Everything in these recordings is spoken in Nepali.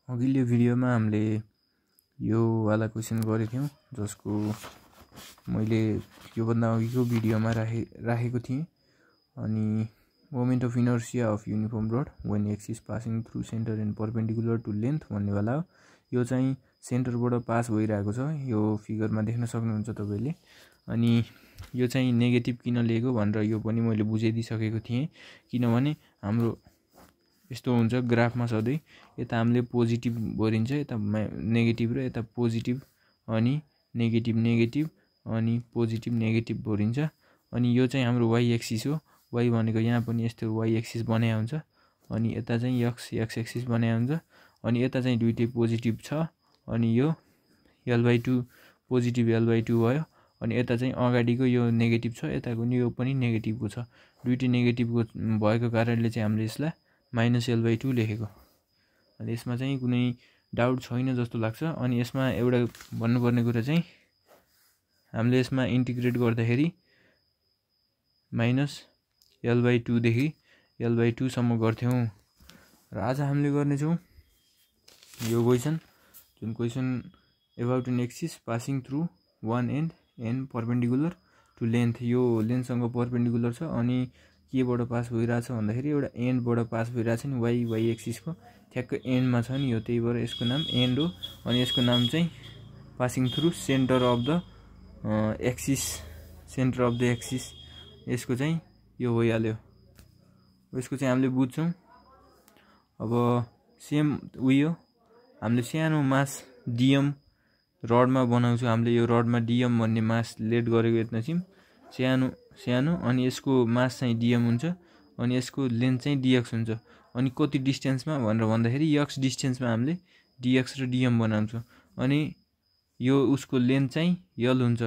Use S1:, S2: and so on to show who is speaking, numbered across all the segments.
S1: अघिल्लो भिडियोमा हामीले यो वाला क्वेसन गरेको थियौं जसको मैले योभन्दा अघिको भिडियोमा राखेको थिएँ। अनि moment of inertia of uniform rod when x is passing through centre and perpendicular to length भन्ने वाला हो। यो चाहिँ सेन्टरबाट पास भइरहेको छ, यो फिगरमा देख्न सक्नुहुन्छ तपाईले। अनि यो चाहिँ नेगेटिभ किन लिएको भनेर यो पनि मैले बुझाइदिसकेको थिएँ, किनभने हाम्रो यस्तो हुन्छ ग्राफमा सधैँ यता हामीले पोजिटिभ भरिन्छ, यता नेगेटिभ र यता पोजिटिभ अनि नेगेटिभ नेगेटिभ अनि पोजिटिभ नेगेटिभ भरिन्छ। अनि यो चाहिँ हाम्रो वाइ एक्सिस हो। वाइ भनेको यहाँ पनि यस्तो वाइ एक्सिस बनाया हुन्छ, अनि यता चाहिँ एक्स एक्सिस बनाया हुन्छ, अनि यता चाहिँ दुईटै पोजिटिभ छ। अनि यो l/2 पोजिटिभ l/2 भयो। अनि यता चाहिँ अगाडिको यो नेगेटिभ छ, यताको नि यो पनि नेगेटिभको छ। दुईटै नेगेटिभको भएको कारणले चाहिँ हामीले यसलाई -l/2 लेखेको। अनि यसमा चाहिँ कुनै डाउट छैन जस्तो लाग्छ। अनि यसमा एउटा भन्नुपर्ने कुरा चाहिँ हामीले यसमा इन्टिग्रेट गर्दाखेरि -l/2 देखि l/2 सम्म गर्थ्यौं। र आज हामीले गर्नेछौँ यो क्वेसन, जुन question about an axis passing through one end and perpendicular to length. यो लेन्थसँग परपेन्डिकुलर छ अनि केबाट पास भइरहेछ भन्दाखेरि एउटा एन्डबाट पास भइरहेछ नि, वाइ एक्सिसको ठ्याक्क एन्डमा छ नि यो, त्यही भएर यसको नाम एन्ड हो। अनि यसको नाम चाहिँ passing through centre of the axis, centre of the axis, यसको चाहिँ यो भइहाल्यो। यसको चाहिँ हामीले बुझ्छौँ। अब सेम उयो हामीले सानो मास डिएम रडमा बनाउँछौँ। हामीले यो रडमा डिएम भन्ने मास लेड गरेको यत्नसिम सानो अनि यसको मास चाहिँ डिएम हुन्छ, अनि यसको लेन्थ चाहिँ डिएक्स हुन्छ। अनि कति डिस्टेन्समा भनेर भन्दाखेरि एक्स डिस्टेन्समा हामीले डिएक्स र डिएम बनाउँछौँ। अनि यो उसको लेन्थ चाहिँ यल हुन्छ,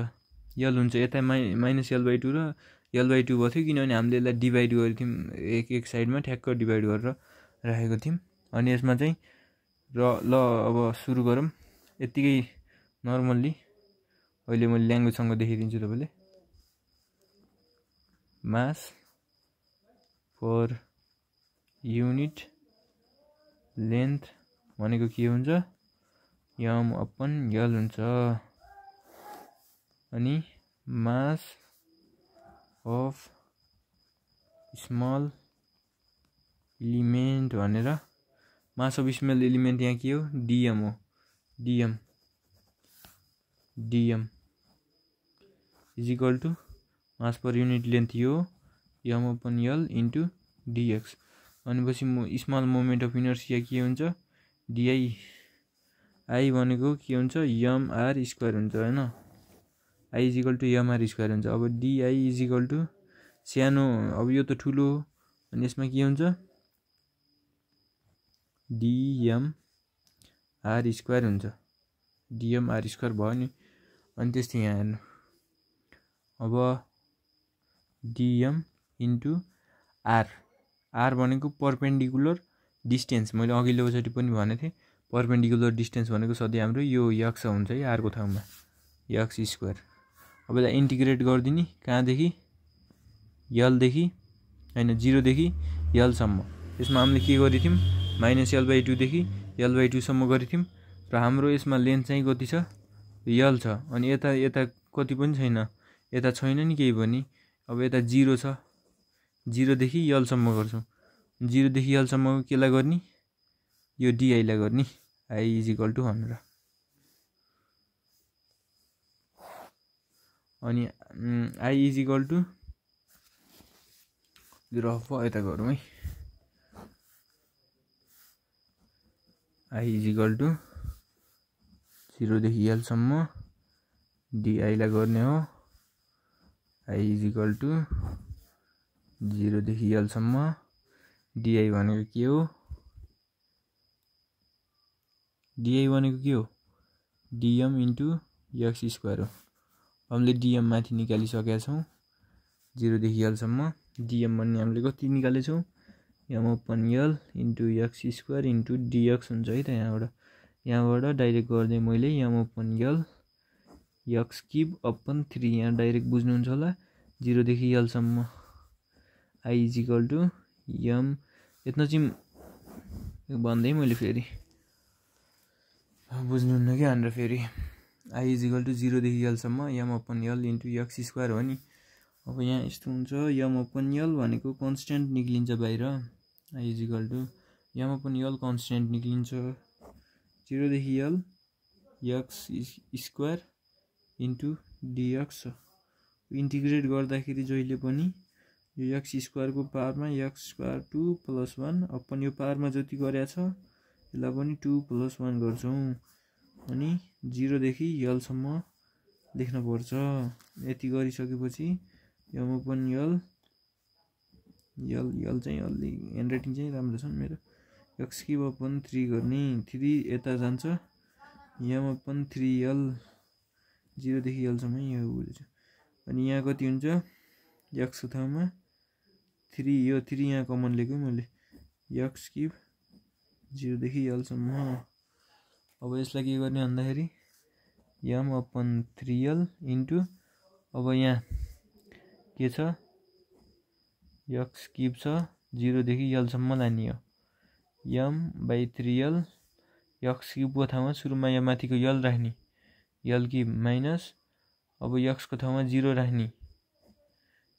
S1: यता -l/2 र l/2 भयो थियो, किनभने हामीले यसलाई डिभाइड गरेको थियौँ, एक साइडमा ठ्याक्क डिभाइड गरेर राखेको थियौँ। अनि यसमा चाहिँ ल अब सुरु गरौँ। यतिकै नर्मल्ली अहिले मैले ल्याङ्ग्वेजसँग देखाइदिन्छु तपाईँले। मास पर युनिट लेन्थ भनेको के हुन्छ, m/l हुन्छ। अनि मास अफ स्मल एलिमेन्ट भनेर, मास अफ स्मल एलिमेन्ट यहाँ के हो, डिएम हो। Dm is equal to mass per unit length यो m/l इन्टु डिएक्स। भनेपछि स्मल मोमेन्ट अफ इनर्सिया के हुन्छ, डिआई। आई भनेको के हुन्छ, mr² हुन्छ हैन, I is equal to mr² हुन्छ। अब डिआई इज इक्वल टु सानो, अब यो त ठुलो हो, अनि यसमा के हुन्छ dmr² हुन्छ, dmr² भयो नि। अनि त्यस्तै यहाँ हेर्नु, अब dm इन्टु आर भनेको परपेन्डिकुलर डिस्टेन्स। मैले अघिल्लोचोटि पनि भनेको थिएँ, परपेन्डिकुलर डिस्टेन्स भनेको सधैँ हाम्रो यो एक्स हुन्छ है, आरको ठाउँमा x²। अब यसलाई इन्टिग्रेट गरिदिने कहाँदेखि, यलदेखि होइन 0 देखि यलसम्म। यसमा हामीले के गरेको थियौँ, -l/2 देखि l/2 सम्म गरेको थियौँ। र हाम्रो यसमा लेन्थ चाहिँ कति छ, यल छ। अनि यता कति पनि छैन, यता छैन नि केही पनि। अब यता 0 छ, 0 देखि यलसम्म गर्छौँ। 0 देखि यलसम्मको केलाई गर्ने, यो डिआईलाई गर्ने, आई इज इक्वल टु 100। अनि I is equal to rough यता गरौँ है, आई इज इक्वल टु 0 देखि यलसम्म डिआईलाई गर्ने हो। आई इज इक्वल टु 0 देखि यलसम्म डिआई भनेको के हो, डिआई भनेको के हो, डिएम इन्टु x² हो। हामीले डिएम माथि निकालिसकेका छौँ 0 देखि यलसम्म। डिएम भन्ने हामीले कति निकालेछौँ, m/l into x² into dx हुन्छ है त। यहाँबाट डाइरेक्ट गर्दै मैले m/l x³ यहाँ डाइरेक्ट बुझ्नुहुन्छ होला। 0 देखि यलसम्म I is equal to m, यत्न चाहिँ भन्दै मैले फेरि बुझ्नुहुन्न कि भनेर फेरि आई इज इक्वल टु 0 देखि एलसम्म यम अपन यल इन्टु एक्स स्क्वायर हो नि। अब यहाँ यस्तो हुन्छ यम अपन यल भनेको कन्स्ट्यान्ट निक्लिन्छ बाहिर। I is equal to M upon L constant निक्लिन्छ 0 देखि L x square into dx. Integrate गर्दाखेरि जहिले पनि यो एक्स स्क्वायरको पावरमा एक्स स्क्वायर 2 + 1 अपन यो पावरमा जति गरेको छ यसलाई पनि 2 + 1 गर्छौँ अनि 0 देखि एलसम्म लेख्न पर्छ। यति गरिसकेपछि यम अपन यल चाहिँ अलि ह्यान्डराइटिङ चाहिँ राम्रो छ मेरो। एक्स क्युब अपन 3 गर्ने 3 यता जान्छ यम अपन 3l 0 देखि एलसम्म यो बुझ्छ। अनि यहाँ कति हुन्छ एक्सको ठाउँमा 3 यो 3 यहाँ कमन लिएको मैले एक्स क्युब 0 देखि एलसम्म। अब यसलाई के गर्ने भन्दाखेरि यम अपन 3l इन्टु अब यहाँ के छ एक्स क्युब छ 0 देखि एलसम्म लाने हो यम बाई 3l एक्स क्युबको ठाउँमा सुरुमा यहाँ माथिको यल राख्ने यल क्युब माइनस अब एक्सको ठाउँमा 0 राख्ने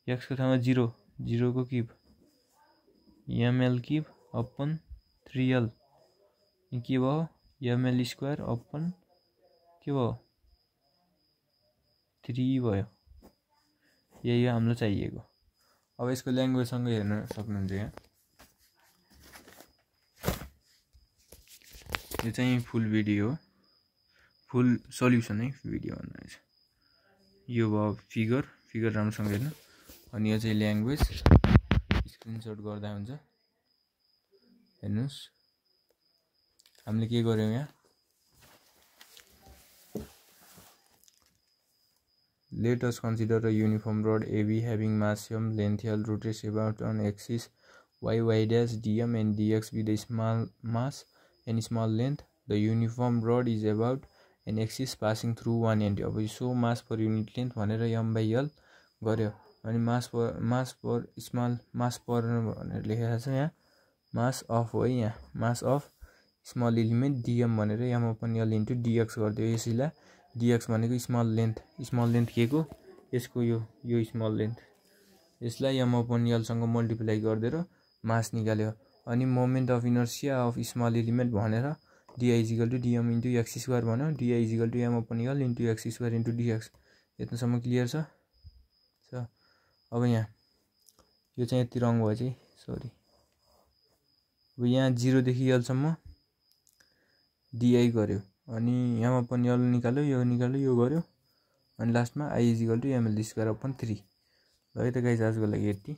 S1: एक्सको ठाउँमा 0 को cube ML cube upon 3l के भयो एमएल स्क्वायर अपन के भयो 3 भयो। यही हो हामीलाई चाहिएको। अब यसको ल्याङ्ग्वेजसँग हेर्न सक्नुहुन्छ यहाँ यो चाहिँ फुल भिडियो हो फुल सल्युसन है भिडियो भन्दा यो भयो फिगर राम्रोसँग हेर्नु। अनि यो चाहिँ ल्याङ्ग्वेज स्क्रिनसट गर्दा हुन्छ हेर्नुहोस् हामीले के गर्यौँ यहाँ Let us consider a uniform rod AB having mass m, length L, rotates about on axis y dash dm and dx with a small mass and small length. The uniform rod is about an axis passing through one end. अब so mass per unit length भनेर m by l गर्यो अनि mass per small mass per भनेर लेखेको छ यहाँ mass of हो यहाँ mass of small element dm भनेर m upon l into dx गरिदियो। यसैलाई dx भनेको स्मल लेन्थ के को यसको यो स्मल लेन्थ यसलाई m upon l सँग मल्टिप्लाई गरिदिएर मास निकाल्यो। अनि moment of inertia of small element भनेर di = dm into x square भन्यो di = m upon l into x square into dx। यतिसम्म क्लियर छ। अब यहाँ यो चाहिँ यति रङ भयो चाहिँ सरी। अब यहाँ 0 देखि l सम्म di गर्यो अनि m upon l निकाल्यो यो गर्यो अनि लास्टमा i = ml² upon 3। ल है त गाइस आजको लागि यति।